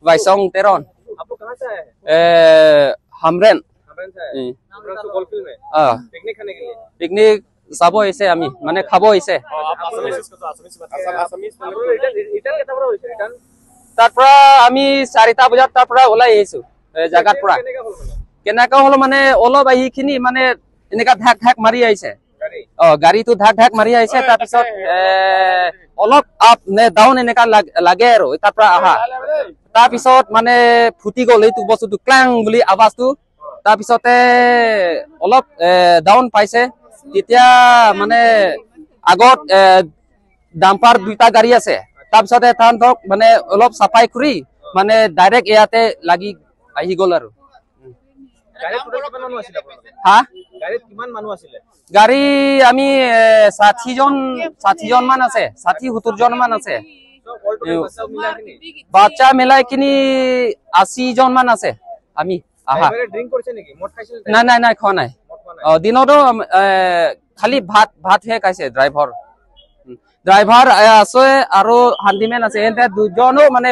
Vaisong Teron. आप लोग कहाँ से आए? Hamren. हमरे से आए। हमरा तो गोल्फ फील्ड में। पिकनिक खाने के लिए। Picnic sabo ise ami mane khabo ise आप आसामीज आप लोग रिटर्न कितना बड़ा होइছে रिटर्न tarpora ami 4টা বজাত tarpora olai aisu jagat pura kenaka holo mane olo bahi khini mane eneka dhak dhak mari aise gari tu dhak dhak mari aise tar pisot olop up ne down eneka lage aro tarpora aha tar pisot mane phuti gol eitu bostu tu klang buli awaz tu tar pisote olop down paise তেতিয়া মানে আগত dumper দুইটা গাড়ী আছে তাৰপিছতে তাহতক মানে অলপ সাফাই কৰি মানে ডাইৰেক্ট ইয়াতে লাগি আহি গল আৰু গাড়ী টোটাল কিমান মানুহ আছিল আপোনালোকে হা গাড়ীত কিমান মানুহ আছিল গাড়ী আমি 60 জন মান আছে 60-70 জন মান আছে বাচ্চা মিলাই কিনি 80 জন মান আছে আমি আহা ড্রিংক কৰিছে নেকি মদ খাইছিল নাই নাই খোৱা নাই দিনতো খালি ভাত হে খাইছে ড্ৰাইভাৰ আছে আৰু হান্দিমেন আছে এতে দুজনো মানে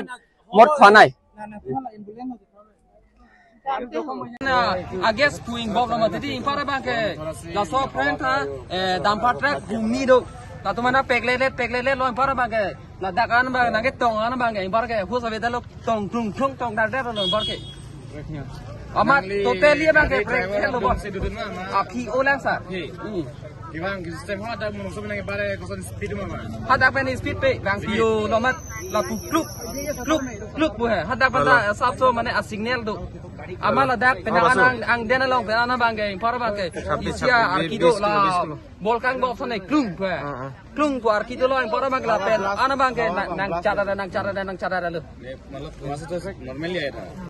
মদ খোৱা নাই Ages kuing bob nama tadi impara bangke laso friend tha damper truck gumni do tatu mana peglele lo impara bangke ladakan bang nage tongan bangke impara ke hu sabeda lo tong tong dar lo impara ke amat totally bangke break lo bob api olang sar Gimana sistem ada menungso menang bare kosan speed mama hadak pen speed pe bang pio lomat la kluk bu he hadak banda sab so mane a signal do amal adak penakan ang dena long penana bangke impara bangke isia arkido la bolkang bob sone klung bu arkido lo impara bangke la pen ana bangke nang cara lo मतलब वैसे तो normally आया था